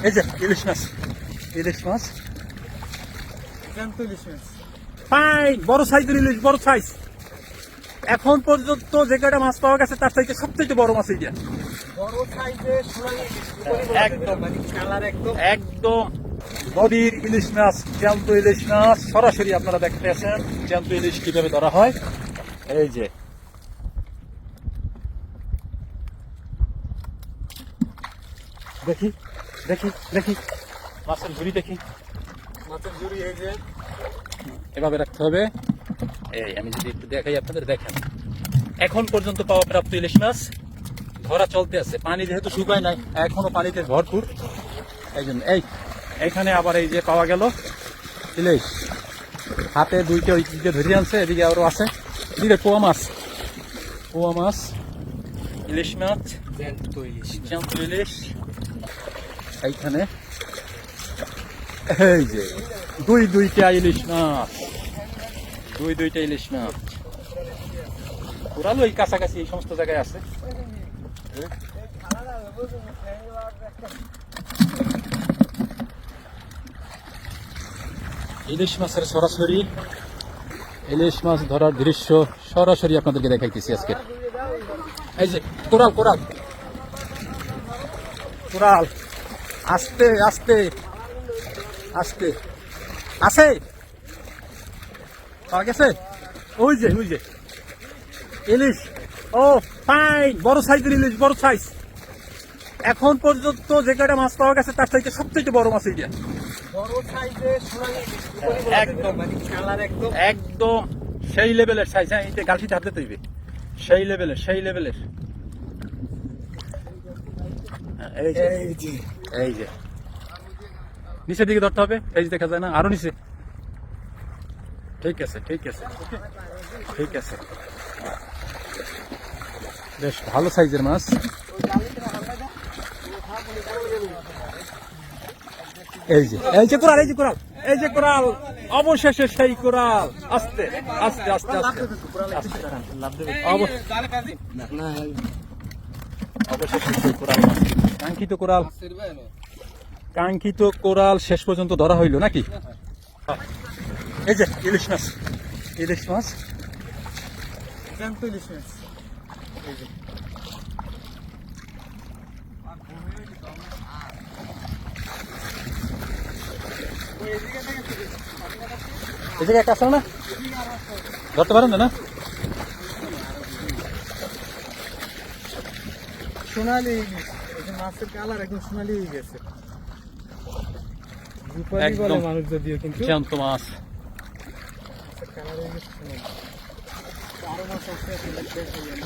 এই যে ইলিশ মাছ, ইলিশ মাছ, জ্যান্ত ইলিশ মাছ। ফাইন বড় সাইজের ইলিশ, বড় সাইজ। এখন পর্যন্ত যে কয়টা মাছ পাওয়া গেছে তার থেকে সবথেকে বড় মাছ এইটা। বড় সাইজের সোনালী ইলিশ, একদম। মানে কালার একদম একদম নদীর ইলিশ মাছ, জ্যান্ত ইলিশ মাছ সরাসরি আপনারা দেখতে আছেন জ্যান্ত ইলিশ কিভাবে ধরা হয়। এই যে দেখি দেখি দেখি মাছের ঝুড়ি দেখি, মাছের ঝুড়ি। এই যে এভাবে রাখতে হবে। এই আমি যদি একটু দেখাই আপনাদের, দেখেন এখন পর্যন্ত পাওয়া প্রাপ্ত ইলিশ মাছ ধরা চলতে আছে। পানি যেহেতু শুকায় নাই, এখনো পানিতে ভরপুর। এই জন্য এইখানে আবার এই যে পাওয়া গেল ইলিশ, হাতে দুইটা ওই দিকে ধরে আনছে, এদিকে আরো আছে। এদিকে পোয়া মাছ, পোয়া মাছ, ইলিশ মাছ, জ্যান্ত ইলিশ। জ্যান্ত ইলিশ। এইখানে এই যে দুইটা ইলিশ মাছ, দুইটা ইলিশ মাছ। কোরাল ওই কাছাকাছি এই সমস্ত জায়গায় আছে। ইলিশ মাছের সরাসরি ইলিশ মাছ ধরার দৃশ্য সরাসরি আপনাদেরকে দেখাইতেছি আজকে। এই যে কোরাল, কোরাল, কোরাল। আস্তে আস্তে আস্তে আছে, পাওয়া গেছে। ওই যে ইলিশ। ও ফাইন বড় সাইজের ইলিশ, বড় সাইজ। এখন পর্যন্ত যে কয়টা মাছ পাওয়া গেছে তার থেকে সবথেকে বড় মাছ এইটা। বড় সাইজের সোনালী ইলিশ, একদম। মানে কালার একদম একদম সেই লেভেলের সাইজ। হ্যাঁ, এটা গালসিতে হাতে তৈবে, সেই লেভেলের, সেই লেভেলের। এই যে এই যে এই যে নিচের দিকে ধরতে হবে, এই যে দেখা যায় না, আরো নিচে। ঠিক আছে, ঠিক আছে, ঠিক আছে। বেশ ভালো সাইজের মাছ। এই যে কোরাল, এই যে কোরাল, এই যে কোরাল, অবশেষে সেই কোরাল। আস্তে আস্তে আস্তে আস্তে আস্তে। অবশেষে সেই কোরাল মাছ, কাঙ্ক্ষিত কোরাল, কাঙ্ক্ষিত কোরাল শেষ পর্যন্ত ধরা হইল নাকি? এই যে ইলিশ মাছ, ইলিশ মাছ, জ্যান্ত ইলিশ মাছ। এই জায়গায় একটা আসল না, ধরতে পারেন না? সোনালী ইলিশ। এই যে মাছের কালার একদম সোনালী হয়ে গেছে। রূপালী বলে একদম মানুষ যদিও, কিন্তু জ্যান্ত মাছ। মাছের কালার হয়ে গেছে সোনালী। আরো মাছ আছে, আপনাদের শেষ হয়ে গেল।